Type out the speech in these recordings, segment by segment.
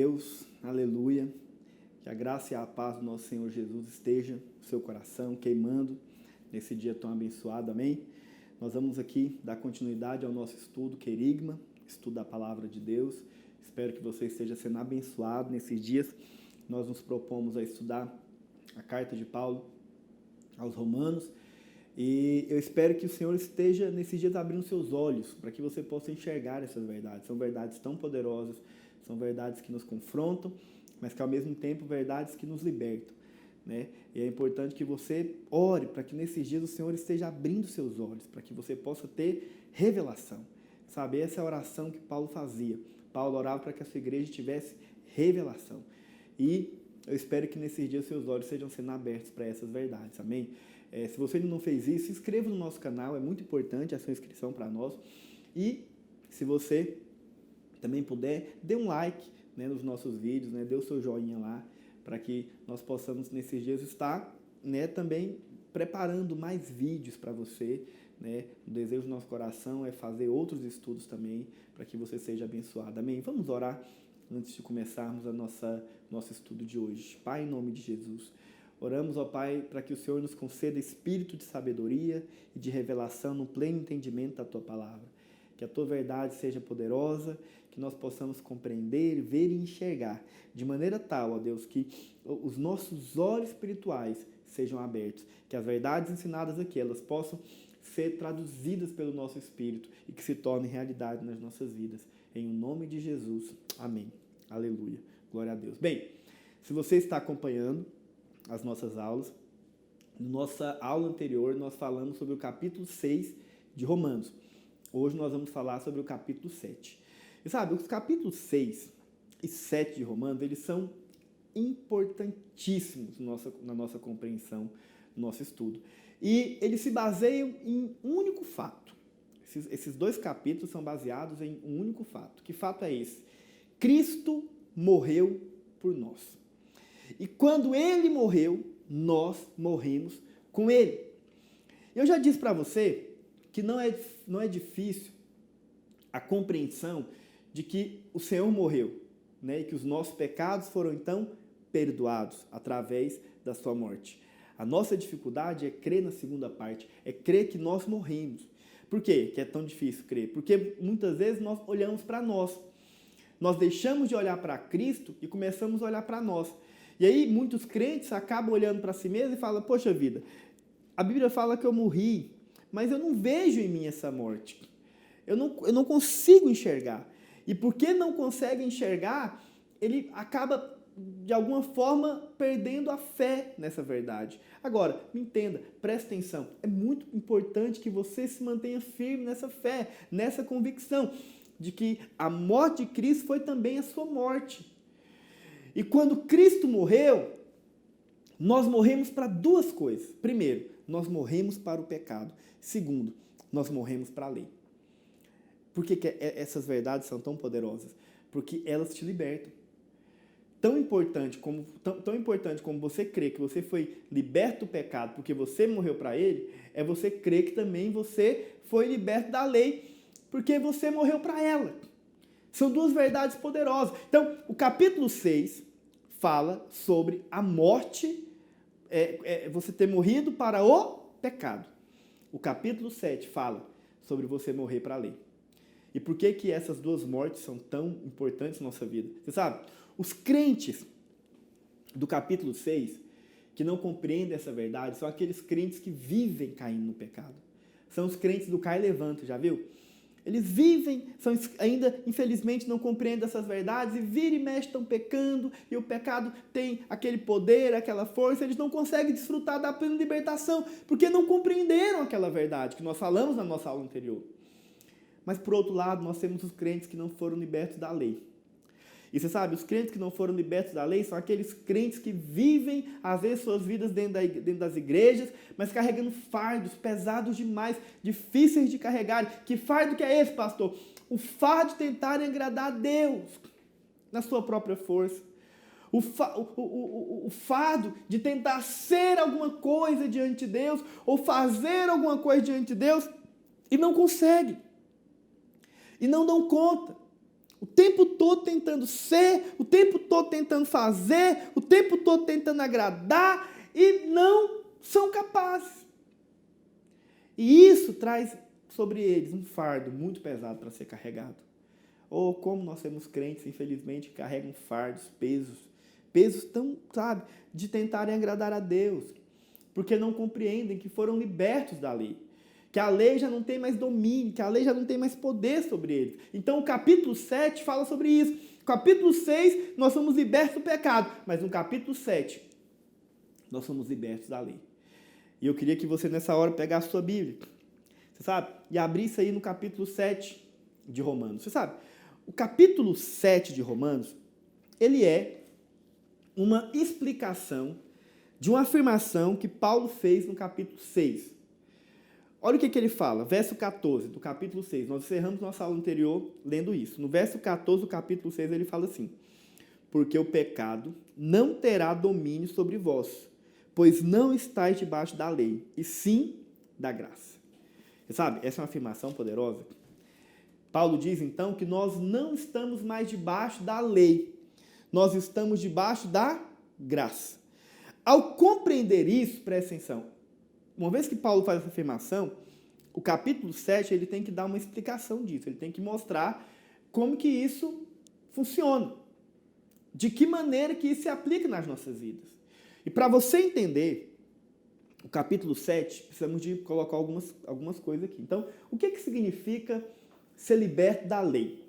Deus, aleluia. Que a graça e a paz do nosso Senhor Jesus esteja no seu coração, queimando nesse dia tão abençoado, amém? Nós vamos aqui dar continuidade ao nosso estudo, querigma, estudo da palavra de Deus. Espero que você esteja sendo abençoado nesses dias. Nós nos propomos a estudar a carta de Paulo aos Romanos. E eu espero que o Senhor esteja nesses dias abrindo seus olhos para que você possa enxergar essas verdades. São verdades tão poderosas, são verdades que nos confrontam, mas que ao mesmo tempo verdades que nos libertam, né? E é importante que você ore para que nesses dias o Senhor esteja abrindo seus olhos, para que você possa ter revelação. Sabe, essa é a oração que Paulo fazia. Paulo orava para que a sua igreja tivesse revelação. E eu espero que nesses dias seus olhos sejam sendo abertos para essas verdades, amém? Se você ainda não fez isso, se inscreva no nosso canal, é muito importante a sua inscrição para nós. E se você também puder, dê um like, né, nos nossos vídeos, né, dê o seu joinha lá, para que nós possamos nesses dias estar, né, também preparando mais vídeos para você. Né? O desejo do nosso coração é fazer outros estudos também, para que você seja abençoado, amém? Vamos orar antes de começarmos nosso estudo de hoje. Pai, em nome de Jesus, oramos, ó Pai, para que o Senhor nos conceda espírito de sabedoria e de revelação no pleno entendimento da Tua palavra. Que a Tua verdade seja poderosa, que nós possamos compreender, ver e enxergar de maneira tal, ó Deus, que os nossos olhos espirituais sejam abertos, que as verdades ensinadas aqui, elas possam ser traduzidas pelo nosso espírito e que se tornem realidade nas nossas vidas. Em nome de Jesus. Amém. Aleluia. Glória a Deus. Bem, se você está acompanhando as nossas aulas, na nossa aula anterior nós falamos sobre o capítulo 6 de Romanos. Hoje nós vamos falar sobre o capítulo 7. E sabe, os capítulos 6 e 7 de Romanos, eles são importantíssimos na nossa compreensão, no nosso estudo. E eles se baseiam em um único fato. Esses dois capítulos são baseados em um único fato. Que fato é esse? Cristo morreu por nós. E quando Ele morreu, nós morremos com Ele. Eu já disse para você que não é difícil a compreensão de que o Senhor morreu, né? E que os nossos pecados foram então perdoados através da sua morte. A nossa dificuldade é crer na segunda parte, é crer que nós morremos. Por quê que é tão difícil crer? Porque muitas vezes nós olhamos para nós. Nós deixamos de olhar para Cristo e começamos a olhar para nós. E aí muitos crentes acabam olhando para si mesmos e falam, poxa vida, a Bíblia fala que eu morri, mas eu não vejo em mim essa morte. Eu não consigo enxergar. E porque não consegue enxergar, ele acaba, de alguma forma, perdendo a fé nessa verdade. Agora, me entenda, preste atenção. É muito importante que você se mantenha firme nessa fé, nessa convicção de que a morte de Cristo foi também a sua morte. E quando Cristo morreu, nós morremos para duas coisas. Primeiro, nós morremos para o pecado. Segundo, nós morremos para a lei. Por que essas verdades são tão poderosas? Porque elas te libertam. Tão importante como você crer que você foi liberto do pecado porque você morreu para ele, é você crer que também você foi liberto da lei porque você morreu para ela. São duas verdades poderosas. Então, o capítulo 6 fala sobre a morte, você ter morrido para o pecado. O capítulo 7 fala sobre você morrer para a lei. E por que essas duas mortes são tão importantes na nossa vida? Você sabe, os crentes do capítulo 6, que não compreendem essa verdade, são aqueles crentes que vivem caindo no pecado. São os crentes do cai e levanta, já viu? Eles vivem, ainda infelizmente não compreendem essas verdades e vira e mexe estão pecando e o pecado tem aquele poder, aquela força, eles não conseguem desfrutar da plena libertação porque não compreenderam aquela verdade que nós falamos na nossa aula anterior. Mas por outro lado, nós temos os crentes que não foram libertos da lei. E você sabe, os crentes que não foram libertos da lei são aqueles crentes que vivem, às vezes, suas vidas dentro das igrejas, mas carregando fardos pesados demais, difíceis de carregar. Que fardo que é esse, pastor? O fardo de tentar agradar a Deus na sua própria força. O fardo de tentar ser alguma coisa diante de Deus ou fazer alguma coisa diante de Deus e não consegue. E não dão conta. o tempo todo tentando ser, o tempo todo tentando fazer, o tempo todo tentando agradar e não são capazes. E isso traz sobre eles um fardo muito pesado para ser carregado. Ou como nós temos crentes, infelizmente, que carregam fardos, pesos tão, sabe, de tentarem agradar a Deus, porque não compreendem que foram libertos da lei, que a lei já não tem mais domínio, que a lei já não tem mais poder sobre eles. Então o capítulo 7 fala sobre isso. No capítulo 6, nós somos libertos do pecado, mas no capítulo 7, nós somos libertos da lei. E eu queria que você nessa hora pegasse a sua Bíblia, você sabe, e abrisse aí no capítulo 7 de Romanos. Você sabe, o capítulo 7 de Romanos, ele é uma explicação de uma afirmação que Paulo fez no capítulo 6. Olha o que ele fala, verso 14 do capítulo 6. Nós encerramos nossa aula anterior lendo isso. No verso 14 do capítulo 6 ele fala assim: porque o pecado não terá domínio sobre vós, pois não estáis debaixo da lei, e sim da graça. Você sabe, essa é uma afirmação poderosa. Paulo diz então que nós não estamos mais debaixo da lei, nós estamos debaixo da graça. Ao compreender isso, presta atenção, uma vez que Paulo faz essa afirmação, o capítulo 7 ele tem que dar uma explicação disso, ele tem que mostrar como que isso funciona, de que maneira que isso se aplica nas nossas vidas. E para você entender o capítulo 7, precisamos de colocar algumas coisas aqui. Então, o que significa ser liberto da lei?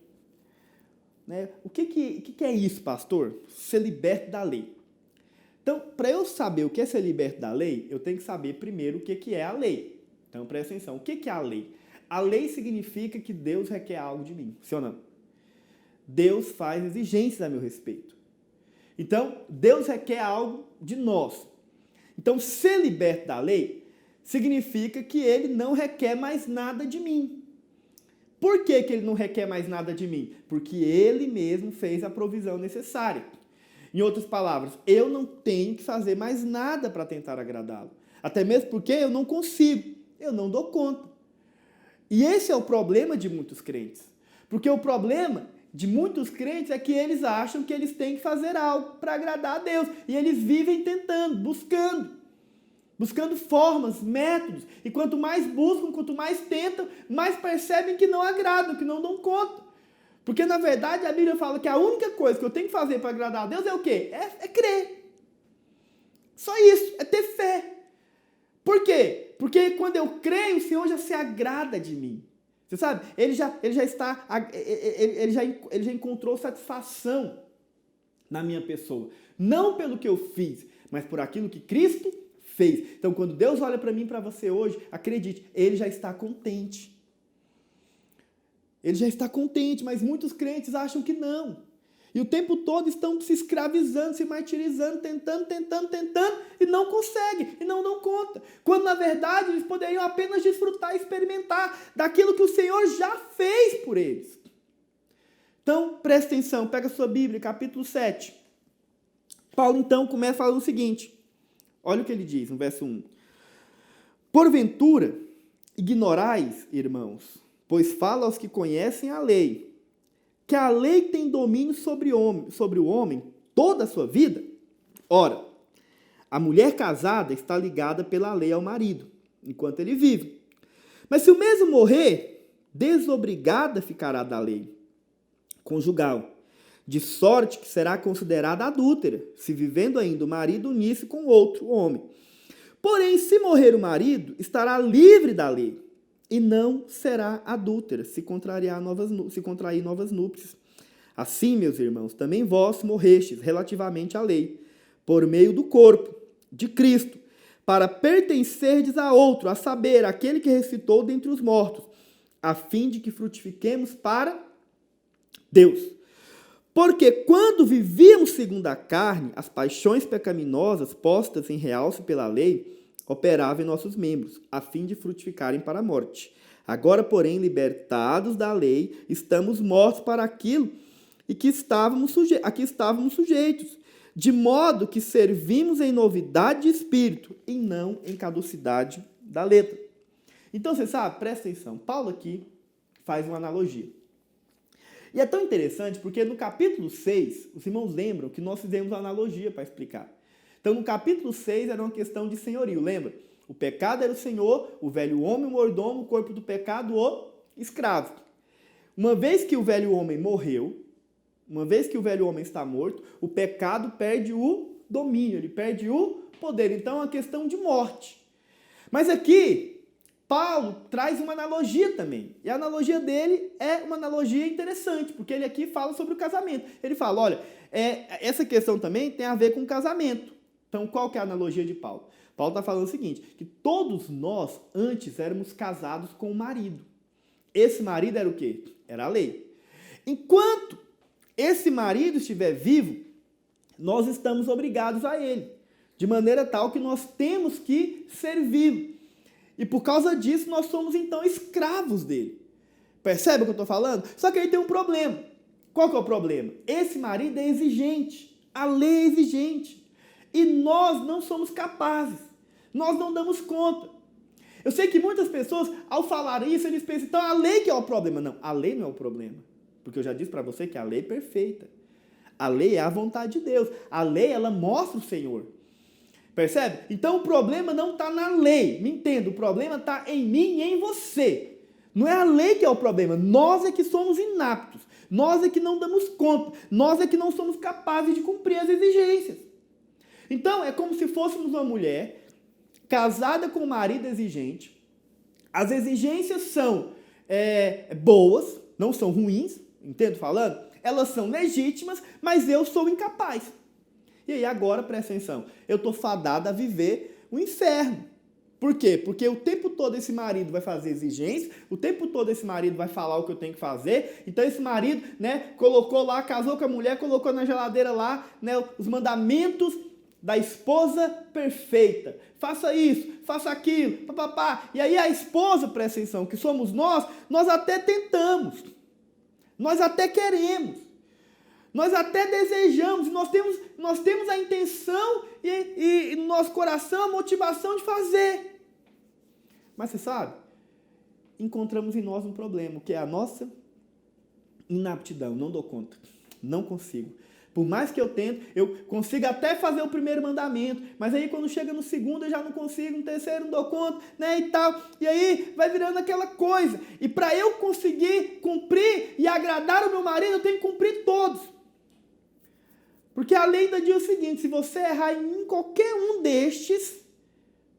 Né? O que é isso, pastor? Ser liberto da lei. Então, para eu saber o que é ser liberto da lei, eu tenho que saber primeiro o que é a lei. Então, presta atenção. O que é a lei? A lei significa que Deus requer algo de mim, sim ou não? Deus faz exigências a meu respeito. Então, Deus requer algo de nós. Então, ser liberto da lei significa que ele não requer mais nada de mim. Por que ele não requer mais nada de mim? Porque ele mesmo fez a provisão necessária. Em outras palavras, eu não tenho que fazer mais nada para tentar agradá-lo. Até mesmo porque eu não consigo, eu não dou conta. E esse é o problema de muitos crentes. Porque o problema de muitos crentes é que eles acham que eles têm que fazer algo para agradar a Deus. E eles vivem tentando, buscando formas, métodos. E quanto mais buscam, quanto mais tentam, mais percebem que não agradam, que não dão conta. Porque, na verdade, a Bíblia fala que a única coisa que eu tenho que fazer para agradar a Deus é o quê? É crer. Só isso, é ter fé. Por quê? Porque quando eu creio, o Senhor já se agrada de mim. Você sabe? Ele já encontrou satisfação na minha pessoa. Não pelo que eu fiz, mas por aquilo que Cristo fez. Então, quando Deus olha para mim e para você hoje, acredite, Ele já está contente. Ele já está contente, mas muitos crentes acham que não. E o tempo todo estão se escravizando, se martirizando, tentando, e não conseguem, e não dão conta. Quando, na verdade, eles poderiam apenas desfrutar e experimentar daquilo que o Senhor já fez por eles. Então, presta atenção, pega a sua Bíblia, capítulo 7. Paulo, então, começa falando o seguinte. Olha o que ele diz, no verso 1. Porventura, ignorais, irmãos, pois fala aos que conhecem a lei, que a lei tem domínio sobre o homem toda a sua vida? Ora, a mulher casada está ligada pela lei ao marido, enquanto ele vive. Mas se o mesmo morrer, desobrigada ficará da lei conjugal, de sorte que será considerada adúltera, se vivendo ainda o marido unir-se com outro homem. Porém, se morrer o marido, estará livre da lei, e não será adúltera, se contrair novas núpcias. Assim, meus irmãos, também vós morrestes relativamente à lei, por meio do corpo de Cristo, para pertencerdes a outro, a saber, aquele que ressuscitou dentre os mortos, a fim de que frutifiquemos para Deus. Porque quando vivíamos segundo a carne, as paixões pecaminosas postas em realce pela lei operavam em nossos membros, a fim de frutificarem para a morte. Agora, porém, libertados da lei, estamos mortos para aquilo a que estávamos sujeitos, de modo que servimos em novidade de espírito e não em caducidade da letra. Então, você sabe, presta atenção, Paulo aqui faz uma analogia. E é tão interessante porque no capítulo 6, os irmãos lembram que nós fizemos uma analogia para explicar. Então, no capítulo 6 era uma questão de senhorio, lembra? O pecado era o senhor, o velho homem, o mordomo, o corpo do pecado, o escravo. Uma vez que o velho homem morreu, uma vez que o velho homem está morto, o pecado perde o domínio, ele perde o poder. Então, é uma questão de morte. Mas aqui, Paulo traz uma analogia também. E a analogia dele é uma analogia interessante, porque ele aqui fala sobre o casamento. Ele fala, olha, essa questão também tem a ver com o casamento. Então, qual que é a analogia de Paulo? Paulo está falando o seguinte, que todos nós antes éramos casados com o marido. Esse marido era o quê? Era a lei. Enquanto esse marido estiver vivo, nós estamos obrigados a ele, de maneira tal que nós temos que servi-lo. E por causa disso, nós somos então escravos dele. Percebe o que eu estou falando? Só que aí tem um problema. Qual que é o problema? Esse marido é exigente. A lei é exigente. E nós não somos capazes. Nós não damos conta. Eu sei que muitas pessoas, ao falar isso, eles pensam, então a lei que é o problema. Não, a lei não é o problema. Porque eu já disse para você que a lei é perfeita. A lei é a vontade de Deus. A lei, ela mostra o Senhor. Percebe? Então o problema não está na lei. Me entenda, o problema está em mim e em você. Não é a lei que é o problema. Nós é que somos inaptos. Nós é que não damos conta. Nós é que não somos capazes de cumprir as exigências. Então é como se fôssemos uma mulher casada com um marido exigente. As exigências são boas, não são ruins, entendo falando? Elas são legítimas, mas eu sou incapaz. E aí agora, presta atenção, eu estou fadada a viver o inferno. Por quê? Porque o tempo todo esse marido vai fazer exigências, o tempo todo esse marido vai falar o que eu tenho que fazer, então esse marido, colocou lá, casou com a mulher, colocou na geladeira lá, os mandamentos da esposa perfeita. Faça isso, faça aquilo, papapá. E aí a esposa, presta atenção, que somos nós até tentamos, nós até queremos, nós até desejamos, nós temos a intenção e no nosso coração a motivação de fazer. Mas você sabe, encontramos em nós um problema, que é a nossa inaptidão. Não dou conta, não consigo. Por mais que eu tente, eu consigo até fazer o primeiro mandamento, mas aí quando chega no segundo eu já não consigo, no terceiro não dou conta, e tal. E aí vai virando aquela coisa. E para eu conseguir cumprir e agradar o meu marido, eu tenho que cumprir todos. Porque a lei ainda diz o seguinte, se você errar em qualquer um destes,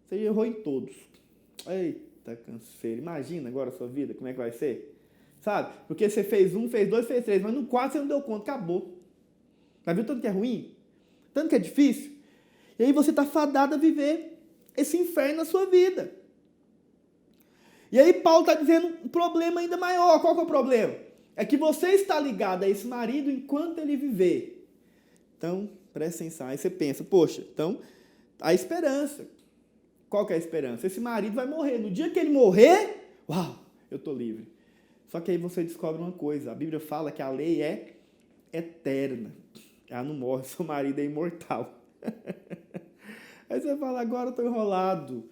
você errou em todos. Eita, canseiro. Imagina agora a sua vida, como é que vai ser? Sabe? Porque você fez um, fez dois, fez três, mas no quarto você não deu conta, acabou. Mas viu tanto que é ruim? Tanto que é difícil? E aí você está fadado a viver esse inferno na sua vida. E aí Paulo está dizendo um problema ainda maior. Qual que é o problema? É que você está ligado a esse marido enquanto ele viver. Então, presta atenção. Aí você pensa, poxa, então, a esperança. Qual que é a esperança? Esse marido vai morrer. No dia que ele morrer, uau, eu estou livre. Só que aí você descobre uma coisa. A Bíblia fala que a lei é eterna. Ela não morre, seu marido é imortal. Aí você fala, agora eu estou enrolado.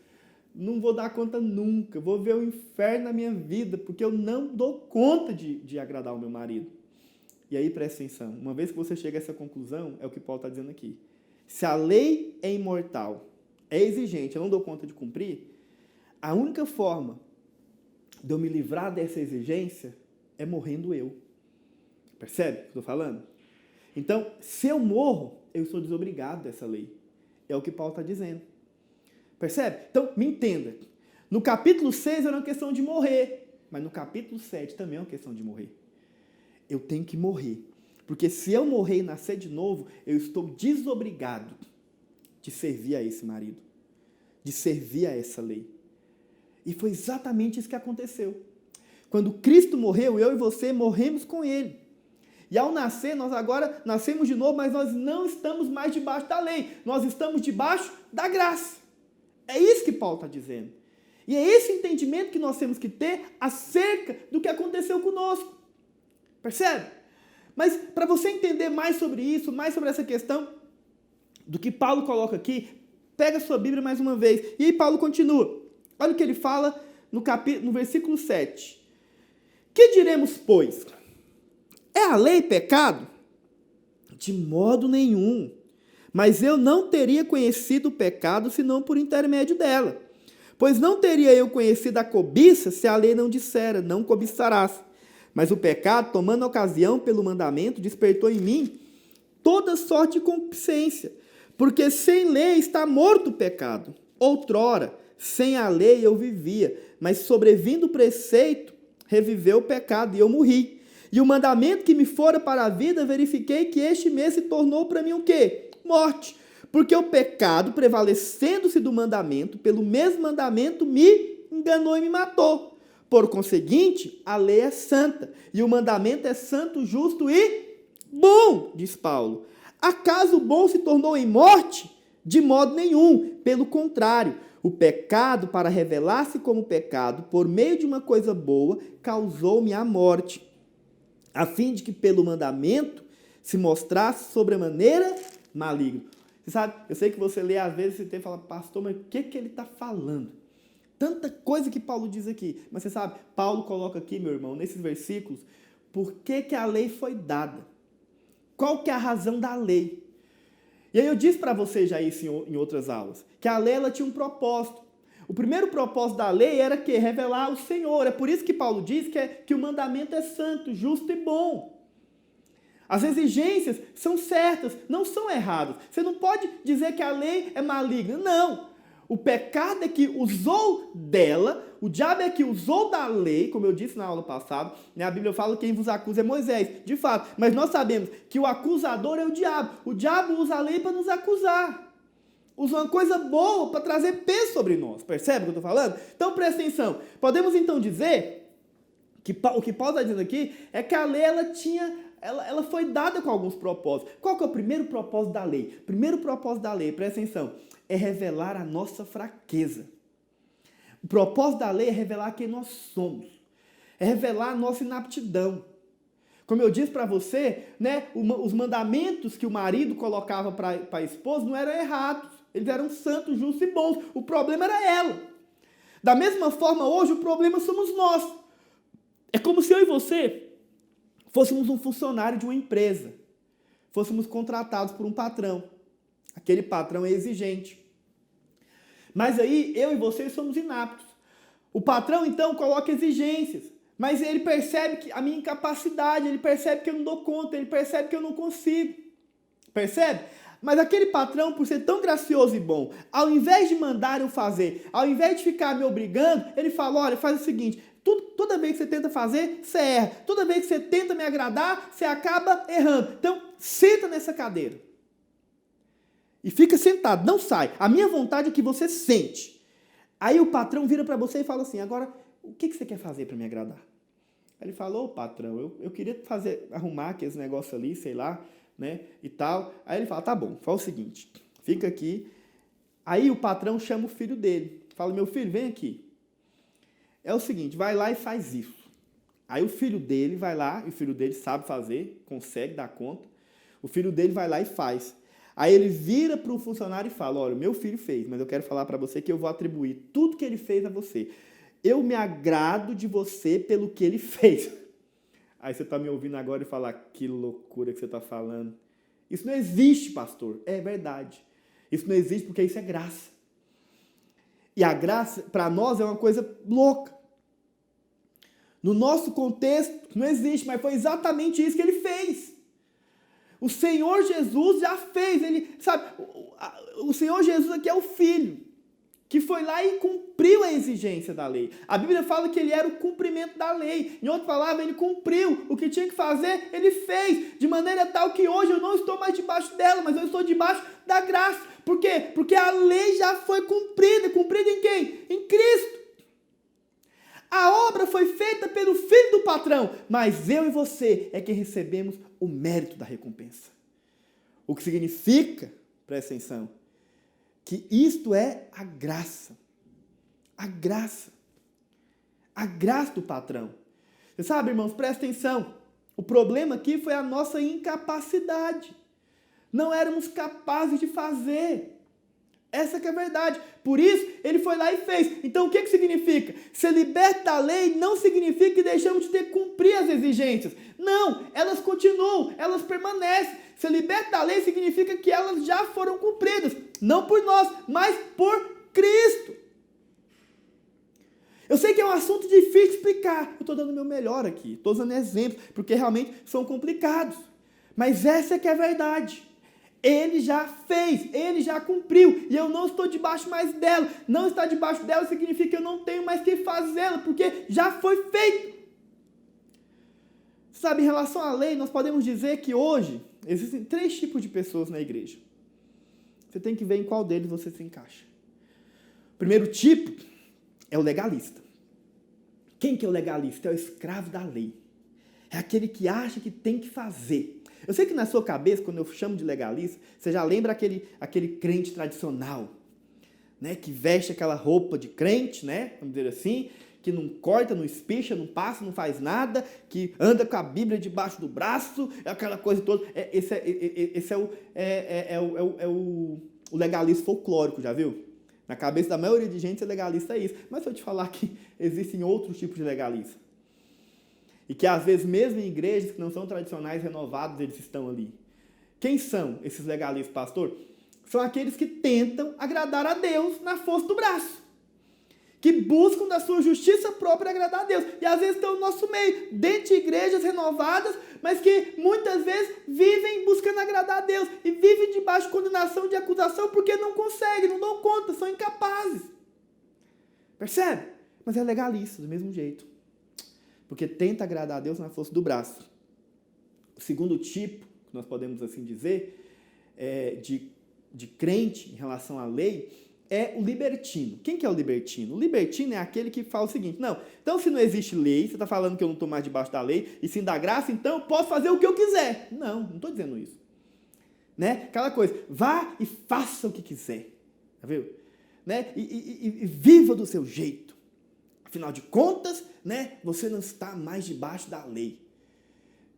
Não vou dar conta nunca. Vou ver o inferno na minha vida, porque eu não dou conta de agradar o meu marido. E aí, presta atenção. Uma vez que você chega a essa conclusão, é o que Paulo está dizendo aqui. Se a lei é imortal, é exigente, eu não dou conta de cumprir, a única forma de eu me livrar dessa exigência é morrendo eu. Percebe o que eu estou falando? Então, se eu morro, eu sou desobrigado dessa lei. É o que Paulo está dizendo. Percebe? Então, me entenda. No capítulo 6 era uma questão de morrer, mas no capítulo 7 também é uma questão de morrer. Eu tenho que morrer. Porque se eu morrer e nascer de novo, eu estou desobrigado de servir a esse marido, de servir a essa lei. E foi exatamente isso que aconteceu. Quando Cristo morreu, eu e você morremos com ele. E ao nascer, nós agora nascemos de novo, mas nós não estamos mais debaixo da lei. Nós estamos debaixo da graça. É isso que Paulo está dizendo. E é esse entendimento que nós temos que ter acerca do que aconteceu conosco. Percebe? Mas para você entender mais sobre isso, mais sobre essa questão do que Paulo coloca aqui, pega a sua Bíblia mais uma vez. E aí Paulo continua. Olha o que ele fala no versículo 7. Que diremos, pois? É a lei pecado? De modo nenhum. Mas eu não teria conhecido o pecado senão por intermédio dela. Pois não teria eu conhecido a cobiça se a lei não dissera, não cobiçarás. Mas o pecado, tomando ocasião pelo mandamento, despertou em mim toda sorte de concupiscência. Porque sem lei está morto o pecado. Outrora, sem a lei eu vivia, mas sobrevindo o preceito, reviveu o pecado e eu morri. E o mandamento que me fora para a vida, verifiquei que este mês se tornou para mim o quê? Morte. Porque o pecado, prevalecendo-se do mandamento, pelo mesmo mandamento, me enganou e me matou. Por conseguinte, a lei é santa, e o mandamento é santo, justo e bom, diz Paulo. Acaso o bom se tornou em morte? De modo nenhum. Pelo contrário, o pecado, para revelar-se como pecado, por meio de uma coisa boa, causou-me a morte, a fim de que pelo mandamento se mostrasse sobremaneira maligno. Você sabe, eu sei que você lê às vezes e fala, pastor, mas o que ele está falando? Tanta coisa que Paulo diz aqui. Mas você sabe, Paulo coloca aqui, meu irmão, nesses versículos, por que a lei foi dada? Qual que é a razão da lei? E aí eu disse para você já isso em outras aulas, que a lei ela tinha um propósito. O primeiro propósito da lei era que revelar o Senhor. É por isso que Paulo diz que o mandamento é santo, justo e bom. As exigências são certas, não são erradas. Você não pode dizer que a lei é maligna. Não. O pecado é que usou dela, o diabo é que usou da lei, como eu disse na aula passada, né? A Bíblia fala que quem vos acusa é Moisés, de fato. Mas nós sabemos que o acusador é o diabo. O diabo usa a lei para nos acusar. Usa uma coisa boa para trazer peso sobre nós. Percebe o que eu estou falando? Então presta atenção. Podemos então dizer que o que Paulo está dizendo aqui é que a lei ela foi dada com alguns propósitos. Qual que é o primeiro propósito da lei? O primeiro propósito da lei, presta atenção, é revelar a nossa fraqueza. O propósito da lei é revelar quem nós somos. É revelar a nossa inaptidão. Como eu disse para você, né, os mandamentos que o marido colocava para a esposa não eram errados. Eles eram santos, justos e bons. O problema era ela. Da mesma forma, hoje, o problema somos nós. É como se eu e você fôssemos um funcionário de uma empresa. Fôssemos contratados por um patrão. Aquele patrão é exigente. Mas aí, eu e você somos inaptos. O patrão, então, coloca exigências. Mas ele percebe que a minha incapacidade, ele percebe que eu não dou conta, ele percebe que eu não consigo. Percebe? Mas aquele patrão, por ser tão gracioso e bom, ao invés de mandar eu fazer, ao invés de ficar me obrigando, ele fala, olha, faz o seguinte, toda vez que você tenta fazer, você erra. Toda vez que você tenta me agradar, você acaba errando. Então, senta nessa cadeira. E fica sentado, não sai. A minha vontade é que você sente. Aí o patrão vira para você e fala assim, agora, o que você quer fazer para me agradar? Aí ele falou, patrão, eu queria arrumar aqueles negócios ali, sei lá, né, e tal. Aí ele fala, tá bom, fala o seguinte, fica aqui. Aí o patrão chama o filho dele, fala, meu filho, vem aqui. É o seguinte, vai lá e faz isso. Aí o filho dele vai lá, e o filho dele sabe fazer, consegue dar conta. O filho dele vai lá e faz. Aí ele vira para o funcionário e fala, olha, meu filho fez, mas eu quero falar para você que eu vou atribuir tudo que ele fez a você. Eu me agrado de você pelo que ele fez. Aí você está me ouvindo agora e fala, que loucura que você está falando. Isso não existe, pastor. É verdade. Isso não existe porque isso é graça. E a graça, para nós, é uma coisa louca. No nosso contexto, não existe, mas foi exatamente isso que ele fez. O Senhor Jesus já fez. Ele, sabe, o Senhor Jesus aqui é o Filho, que foi lá e cumpriu a exigência da lei. A Bíblia fala que ele era o cumprimento da lei. Em outras palavras, ele cumpriu. O que tinha que fazer, ele fez. De maneira tal que hoje eu não estou mais debaixo dela, mas eu estou debaixo da graça. Por quê? Porque a lei já foi cumprida. Cumprida em quem? Em Cristo. A obra foi feita pelo Filho do patrão, mas eu e você é quem recebemos o mérito da recompensa. O que significa, presta atenção, que isto é a graça. A graça. A graça do patrão. Você sabe, irmãos, presta atenção. O problema aqui foi a nossa incapacidade. Não éramos capazes de fazer. Essa que é a verdade. Por isso, ele foi lá e fez. Então, o que significa? Ser liberto da lei não significa que deixamos de ter que cumprir as exigências. Não, elas continuam, elas permanecem. Ser liberto da lei significa que elas já foram cumpridas. Não por nós, mas por Cristo. Eu sei que é um assunto difícil de explicar. Eu estou dando o meu melhor aqui. Estou usando exemplos, porque realmente são complicados. Mas essa é que é a verdade. Ele já fez, ele já cumpriu, e eu não estou debaixo mais dela. Não estar debaixo dela significa que eu não tenho mais que fazê-la, porque já foi feito. Sabe, em relação à lei, nós podemos dizer que hoje existem 3 tipos de pessoas na igreja. Você tem que ver em qual deles você se encaixa. O primeiro tipo é o legalista. Quem que é o legalista? É o escravo da lei. É aquele que acha que tem que fazer. Eu sei que na sua cabeça, quando eu chamo de legalista, você já lembra aquele crente tradicional, né? Que veste aquela roupa de crente, né? Vamos dizer assim, que não corta, não espicha, não passa, não faz nada, que anda com a Bíblia debaixo do braço, aquela coisa toda. Esse é o legalista folclórico, já viu? Na cabeça da maioria de gente, ser legalista é isso. Mas se eu te falar que existem outros tipos de legalista, e que às vezes mesmo em igrejas que não são tradicionais, renovadas, eles estão ali. Quem são esses legalistas, pastor? São aqueles que tentam agradar a Deus na força do braço. Que buscam da sua justiça própria agradar a Deus. E às vezes estão no nosso meio, dentro de igrejas renovadas, mas que muitas vezes vivem buscando agradar a Deus. E vivem debaixo de condenação, de acusação, porque não conseguem, não dão conta, são incapazes. Percebe? Mas é legalista, do mesmo jeito. Porque tenta agradar a Deus na força do braço. O segundo tipo, que nós podemos assim dizer, de crente em relação à lei, é o libertino. Quem que é o libertino? O libertino é aquele que fala o seguinte: não, então se não existe lei, você está falando que eu não estou mais debaixo da lei, e sim da graça, então eu posso fazer o que eu quiser. Não estou dizendo isso. Né? Aquela coisa, vá e faça o que quiser. Tá vendo? Né? E viva do seu jeito. Afinal de contas, né, você não está mais debaixo da lei.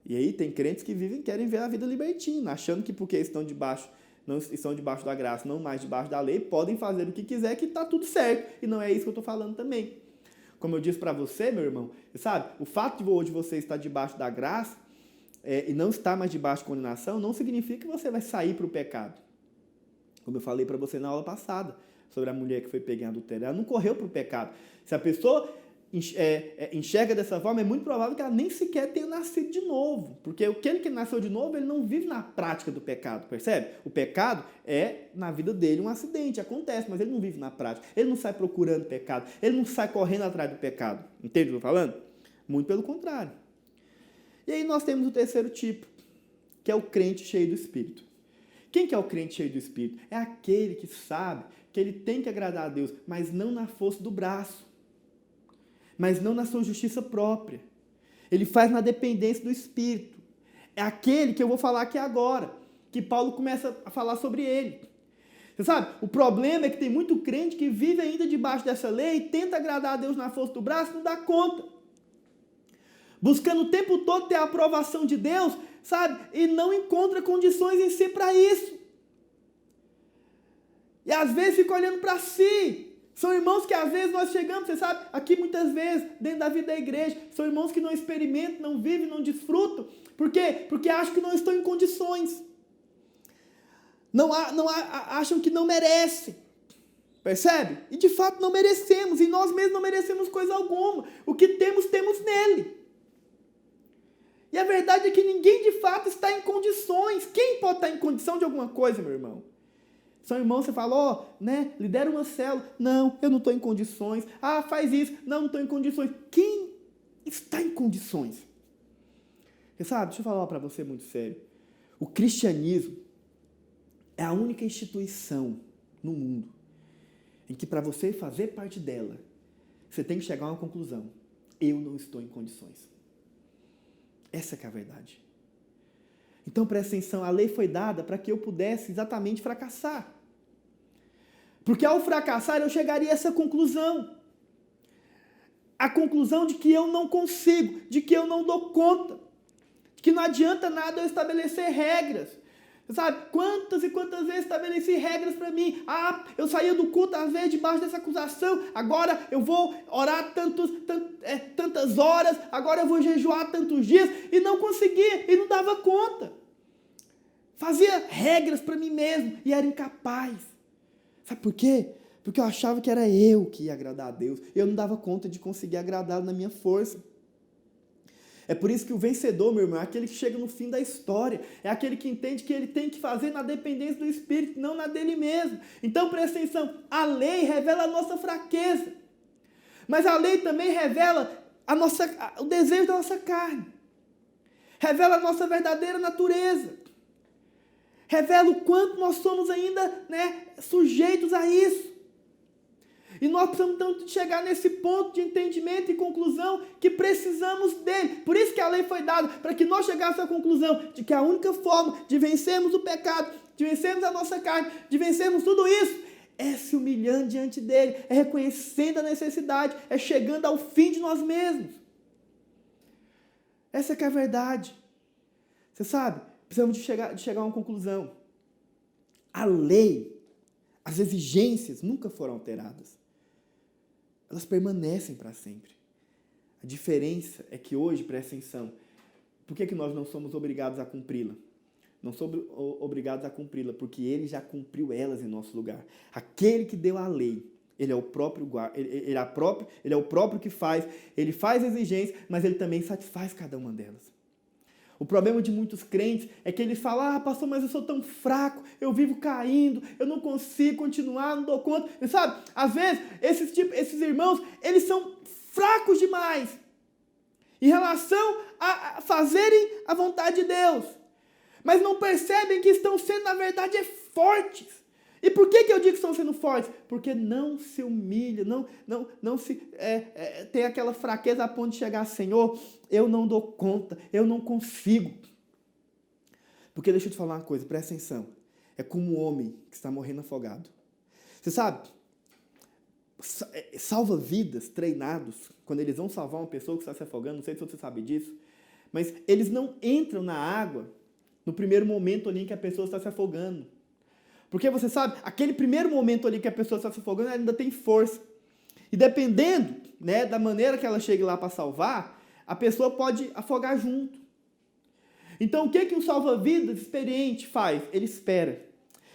E aí tem crentes que querem ver a vida libertina, achando que porque não estão debaixo da graça, não mais debaixo da lei, podem fazer o que quiser, que está tudo certo. E não é isso que eu estou falando também. Como eu disse para você, meu irmão, sabe, o fato de hoje você estar debaixo da graça e não estar mais debaixo de condenação, não significa que você vai sair para o pecado. Como eu falei para você na aula passada, sobre a mulher que foi pega em adultério. Ela não correu para o pecado. Se a pessoa enxerga dessa forma, é muito provável que ela nem sequer tenha nascido de novo. Porque aquele que nasceu de novo, ele não vive na prática do pecado, percebe? O pecado é, na vida dele, um acidente, acontece, mas ele não vive na prática. Ele não sai procurando pecado. Ele não sai correndo atrás do pecado. Entende o que eu estou falando? Muito pelo contrário. E aí nós temos o terceiro tipo, que é o crente cheio do Espírito. Quem que é o crente cheio do Espírito? É aquele que sabe que ele tem que agradar a Deus, mas não na força do braço, mas não na sua justiça própria. Ele faz na dependência do Espírito. É aquele que eu vou falar aqui agora, que Paulo começa a falar sobre ele. Você sabe, o problema é que tem muito crente que vive ainda debaixo dessa lei, tenta agradar a Deus na força do braço, não dá conta. Buscando o tempo todo ter a aprovação de Deus, sabe? E não encontra condições em si para isso. E às vezes fica olhando para si. São irmãos que às vezes nós chegamos, você sabe, aqui muitas vezes, dentro da vida da igreja, são irmãos que não experimentam, não vivem, não desfrutam. Por quê? Porque acham que não estão em condições. Acham que não merecem. Percebe? E de fato não merecemos. E nós mesmos não merecemos coisa alguma. O que temos, temos nele. E a verdade é que ninguém de fato está em condições. Quem pode estar em condição de alguma coisa, meu irmão? São irmãos, você fala, lidera uma célula. Não, eu não estou em condições. Ah, faz isso. Não estou em condições. Quem está em condições? Você sabe, deixa eu falar para você muito sério. O cristianismo é a única instituição no mundo em que para você fazer parte dela, você tem que chegar a uma conclusão. Eu não estou em condições. Essa que é a verdade. Então, presta atenção, a lei foi dada para que eu pudesse exatamente fracassar. Porque ao fracassar, eu chegaria a essa conclusão. A conclusão de que eu não consigo, de que eu não dou conta, de que não adianta nada eu estabelecer regras, Sabe, quantas e quantas vezes estabeleci regras para mim. Eu saía do culto, às vezes, debaixo dessa acusação. Agora eu vou orar tantas horas. Agora eu vou jejuar tantos dias. E não conseguia, e não dava conta. Fazia regras para mim mesmo e era incapaz. Sabe por quê? Porque eu achava que era eu que ia agradar a Deus. Eu não dava conta de conseguir agradá-lo na minha força. É por isso que o vencedor, meu irmão, é aquele que chega no fim da história. É aquele que entende que ele tem que fazer na dependência do Espírito, não na dele mesmo. Então, presta atenção, a lei revela a nossa fraqueza. Mas a lei também revela o desejo da nossa carne. Revela a nossa verdadeira natureza. Revela o quanto nós somos ainda, sujeitos a isso. E nós precisamos tanto chegar nesse ponto de entendimento e conclusão que precisamos dele. Por isso que a lei foi dada, para que nós chegássemos à conclusão de que a única forma de vencermos o pecado, de vencermos a nossa carne, de vencermos tudo isso, é se humilhando diante dele, é reconhecendo a necessidade, é chegando ao fim de nós mesmos. Essa que é a verdade. Você sabe, precisamos de chegar a uma conclusão. A lei, as exigências nunca foram alteradas. Elas permanecem para sempre. A diferença é que hoje, presta atenção, por que nós não somos obrigados a cumpri-la? Não somos obrigados a cumpri-la, porque ele já cumpriu elas em nosso lugar. Aquele que deu a lei, ele é o próprio que faz, ele faz exigências, mas ele também satisfaz cada uma delas. O problema de muitos crentes é que eles falam, pastor, mas eu sou tão fraco, eu vivo caindo, eu não consigo continuar, não dou conta. E sabe, às vezes, esses irmãos, eles são fracos demais em relação a fazerem a vontade de Deus. Mas não percebem que estão sendo, na verdade, fortes. E por que eu digo que estão sendo fortes? Porque não se humilha, não se tem aquela fraqueza a ponto de chegar, Senhor, eu não dou conta, eu não consigo. Porque deixa eu te falar uma coisa, presta atenção. É como um homem que está morrendo afogado. Você sabe, salva-vidas treinados, quando eles vão salvar uma pessoa que está se afogando, não sei se você sabe disso, mas eles não entram na água no primeiro momento ali em que a pessoa está se afogando. Porque você sabe, aquele primeiro momento ali que a pessoa está se afogando, ela ainda tem força. E dependendo, da maneira que ela chegue lá para salvar, a pessoa pode afogar junto. Então, o que um salva-vidas experiente faz? Ele espera.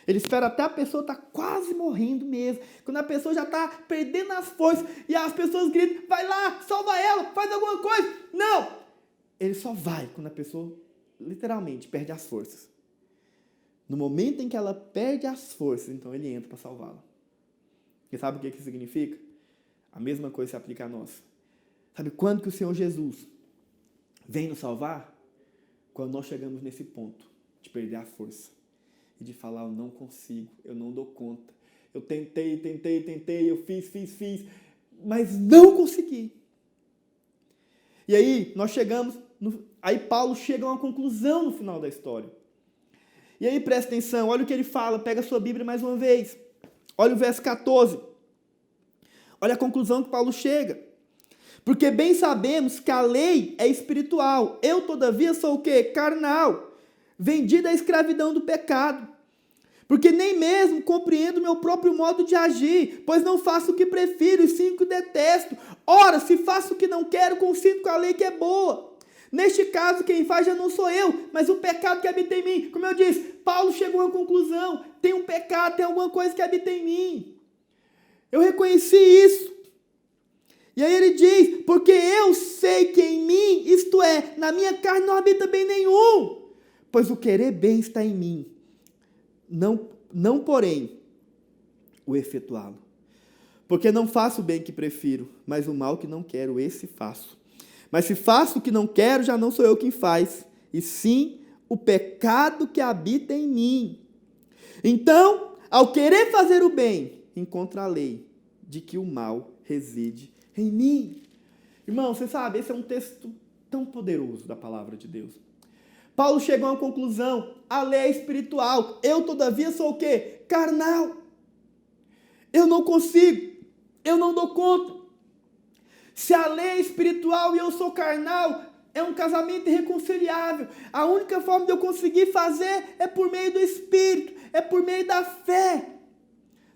Ele espera até a pessoa estar quase morrendo mesmo. Quando a pessoa já está perdendo as forças e as pessoas gritam, vai lá, salva ela, faz alguma coisa. Não! Ele só vai quando a pessoa, literalmente, perde as forças. No momento em que ela perde as forças, então ele entra para salvá-la. E sabe o que isso significa? A mesma coisa se aplica a nós. Sabe quando que o Senhor Jesus vem nos salvar? Quando nós chegamos nesse ponto de perder a força. E de falar, eu não consigo, eu não dou conta. Eu tentei, eu fiz, mas não consegui. E aí, nós chegamos, aí Paulo chega a uma conclusão no final da história. E aí, presta atenção, olha o que ele fala, pega a sua Bíblia mais uma vez. Olha o verso 14. Olha a conclusão que Paulo chega. Porque bem sabemos que a lei é espiritual. Eu, todavia, sou o quê? Carnal. Vendido à escravidão do pecado. Porque nem mesmo compreendo meu próprio modo de agir, pois não faço o que prefiro, e sim o que detesto. Ora, se faço o que não quero, consinto com a lei que é boa. Neste caso, quem faz já não sou eu, mas o pecado que habita em mim. Como eu disse, Paulo chegou a uma conclusão. Tem um pecado, tem alguma coisa que habita em mim. Eu reconheci isso. E aí ele diz, porque eu sei que em mim, isto é, na minha carne não habita bem nenhum. Pois o querer bem está em mim. Não porém, o efetuá-lo. Porque não faço o bem que prefiro, mas o mal que não quero, esse faço. Mas se faço o que não quero, já não sou eu quem faz, e sim o pecado que habita em mim. Então, ao querer fazer o bem, encontro a lei de que o mal reside em mim. Irmão, você sabe, esse é um texto tão poderoso da palavra de Deus. Paulo chegou a uma conclusão, a lei é espiritual, eu todavia sou o quê? Carnal. Eu não consigo, eu não dou conta. Se a lei é espiritual e eu sou carnal, é um casamento irreconciliável. A única forma de eu conseguir fazer é por meio do Espírito, é por meio da fé.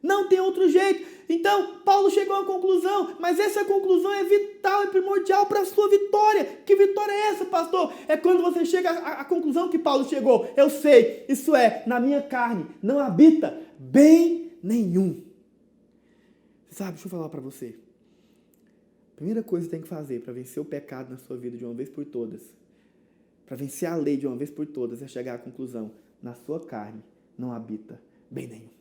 Não tem outro jeito. Então, Paulo chegou a uma conclusão, mas essa conclusão é vital, é primordial para a sua vitória. Que vitória é essa, pastor? É quando você chega à conclusão que Paulo chegou. Eu sei, isso é, na minha carne não habita bem nenhum. Você sabe, deixa eu falar para você. A primeira coisa que você tem que fazer para vencer o pecado na sua vida de uma vez por todas, para vencer a lei de uma vez por todas, é chegar à conclusão, na sua carne não habita bem nenhum.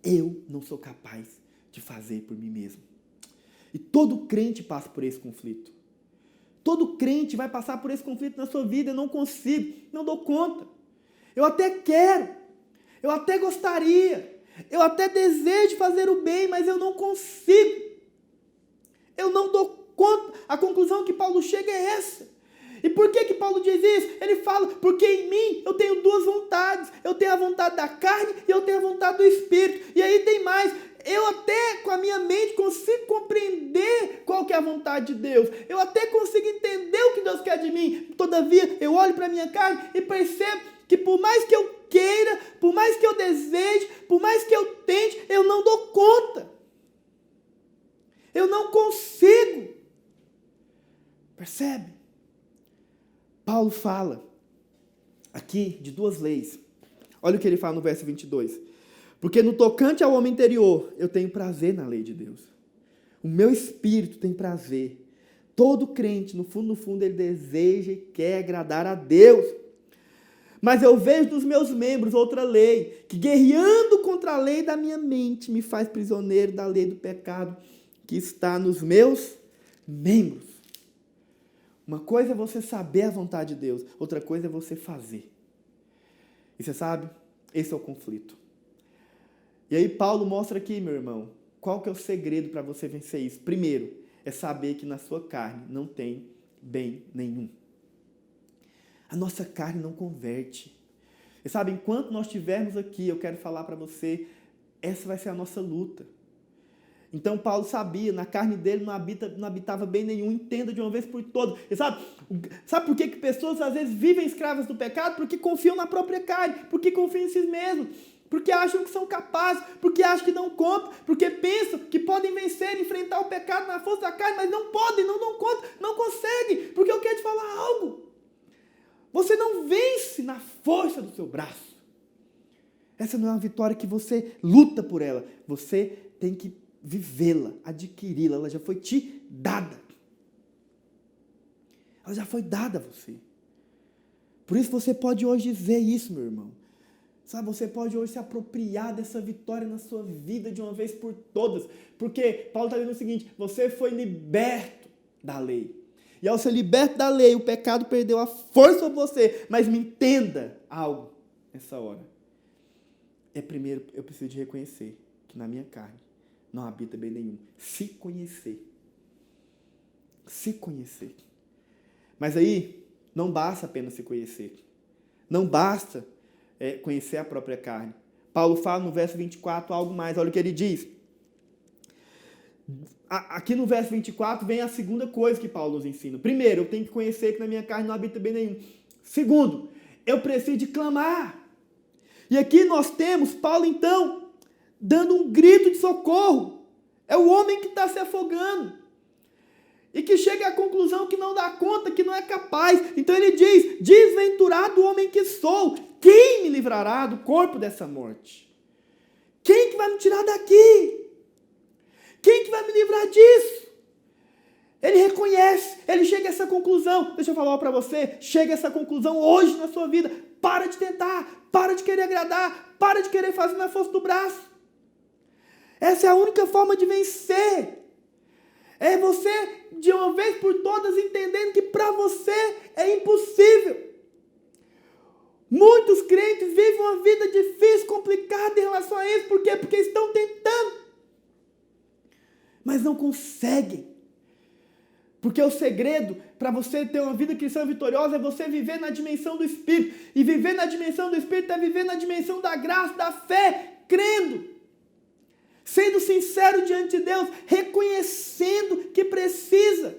Eu não sou capaz de fazer por mim mesmo. E todo crente passa por esse conflito. Todo crente vai passar por esse conflito na sua vida. Eu não consigo, não dou conta. Eu até quero, eu até gostaria, eu até desejo fazer o bem, mas eu não consigo. Eu não dou conta. A conclusão que Paulo chega é essa. E por que Paulo diz isso? Ele fala, porque em mim eu tenho duas vontades. Eu tenho a vontade da carne e eu tenho a vontade do Espírito. E aí tem mais. Eu até com a minha mente consigo compreender qual que é a vontade de Deus. Eu até consigo entender o que Deus quer de mim. Todavia, eu olho para a minha carne e percebo que por mais que eu queira, por mais que eu deseje, por mais que eu tente, eu não dou conta. Eu não consigo. Percebe? Paulo fala aqui de duas leis. Olha o que ele fala no verso 22. Porque no tocante ao homem interior, eu tenho prazer na lei de Deus. O meu espírito tem prazer. Todo crente, no fundo, ele deseja e quer agradar a Deus. Mas eu vejo nos meus membros outra lei, que guerreando contra a lei da minha mente, me faz prisioneiro da lei do pecado que está nos meus membros. Uma coisa é você saber a vontade de Deus, outra coisa é você fazer. E você sabe, esse é o conflito. E aí Paulo mostra aqui, meu irmão, qual que é o segredo para você vencer isso. Primeiro, é saber que na sua carne não tem bem nenhum. A nossa carne não converte. E sabe, enquanto nós estivermos aqui, eu quero falar para você, essa vai ser a nossa luta. Então Paulo sabia, na carne dele não habitava bem nenhum, entenda de uma vez por todas. E sabe por que pessoas às vezes vivem escravas do pecado? Porque confiam na própria carne, porque confiam em si mesmos, porque acham que são capazes, porque acham que dão conta, porque pensam que podem vencer, enfrentar o pecado na força da carne, mas não podem, não dão conta, não conseguem, porque eu quero te falar algo. Você não vence na força do seu braço. Essa não é uma vitória que você luta por ela, você tem que vivê-la, adquiri-la, ela já foi te dada. Ela já foi dada a você. Por isso você pode hoje dizer isso, meu irmão. Sabe, você pode hoje se apropriar dessa vitória na sua vida de uma vez por todas. Porque Paulo está dizendo o seguinte, você foi liberto da lei. E ao ser liberto da lei, o pecado perdeu a força sobre você. Mas me entenda algo nessa hora. Primeiro, eu preciso de reconhecer que na minha carne não habita bem nenhum. Se conhecer. Se conhecer. Mas aí, não basta apenas se conhecer. Não basta conhecer a própria carne. Paulo fala no verso 24 algo mais. Olha o que ele diz. Aqui no verso 24 vem a segunda coisa que Paulo nos ensina. Primeiro, eu tenho que conhecer que na minha carne não habita bem nenhum. Segundo, eu preciso de clamar. E aqui nós temos Paulo, então, dando um grito de socorro. É o homem que está se afogando. E que chega à conclusão que não dá conta, que não é capaz. Então ele diz, desventurado homem que sou, quem me livrará do corpo dessa morte? Quem que vai me tirar daqui? Quem que vai me livrar disso? Ele reconhece, ele chega a essa conclusão. Deixa eu falar para você, chega a essa conclusão hoje na sua vida. Para de tentar, para de querer agradar, para de querer fazer na força do braço. Essa é a única forma de vencer. É você, de uma vez por todas, entendendo que para você é impossível. Muitos crentes vivem uma vida difícil, complicada em relação a isso. Por quê? Porque estão tentando, mas não conseguem. Porque o segredo para você ter uma vida cristã vitoriosa é você viver na dimensão do Espírito. E viver na dimensão do Espírito é viver na dimensão da graça, da fé, crendo. Sendo sincero diante de Deus, reconhecendo que precisa.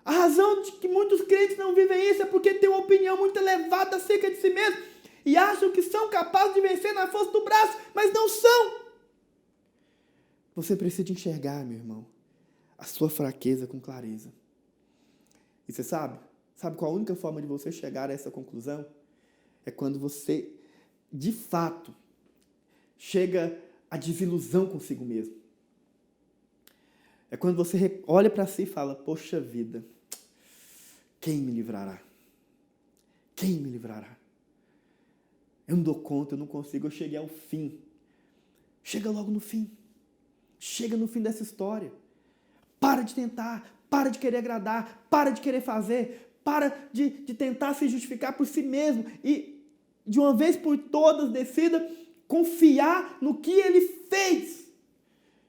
A razão de que muitos crentes não vivem isso é porque têm uma opinião muito elevada acerca de si mesmo e acham que são capazes de vencer na força do braço, mas não são. Você precisa enxergar, meu irmão, a sua fraqueza com clareza. E você sabe qual a única forma de você chegar a essa conclusão? É quando você, de fato, chega à desilusão consigo mesmo. É quando você olha para si e fala, poxa vida, quem me livrará? Quem me livrará? Eu não dou conta, eu não consigo, eu cheguei ao fim. Chega logo no fim. Chega no fim dessa história. Para de tentar, para de querer agradar, para de querer fazer, para de tentar se justificar por si mesmo e, de uma vez por todas, decida confiar no que Ele fez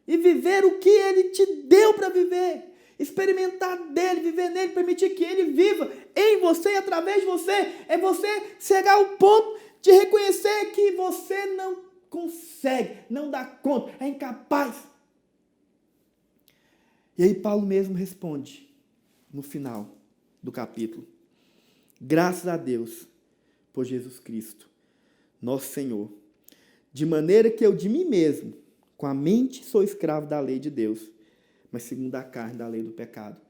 e viver o que Ele te deu para viver. Experimentar dele, viver nele, permitir que Ele viva em você e através de você. É você chegar ao ponto de reconhecer que você não consegue, não dá conta, é incapaz. E aí Paulo mesmo responde no final do capítulo. Graças a Deus por Jesus Cristo, nosso Senhor. De maneira que eu de mim mesmo, com a mente, sou escravo da lei de Deus, mas segundo a carne, da lei do pecado.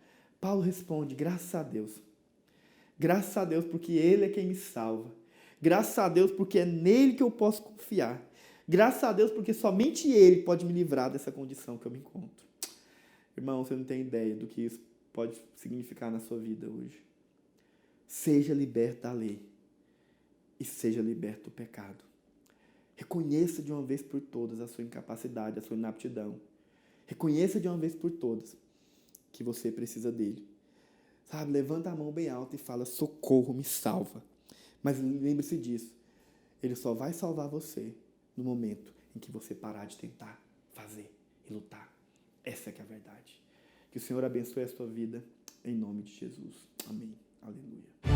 Paulo responde, graças a Deus. Graças a Deus porque Ele é quem me salva. Graças a Deus porque é nele que eu posso confiar. Graças a Deus porque somente Ele pode me livrar dessa condição que eu me encontro. Irmão, você não tem ideia do que isso pode significar na sua vida hoje. Seja liberto da lei e seja liberto do pecado. Reconheça de uma vez por todas a sua incapacidade, a sua inaptidão. Reconheça de uma vez por todas que você precisa dele. Sabe, levanta a mão bem alta e fala, socorro, me salva. Mas lembre-se disso, ele só vai salvar você no momento em que você parar de tentar, fazer e lutar. Essa é que é a verdade. Que o Senhor abençoe a sua vida, em nome de Jesus. Amém. Aleluia.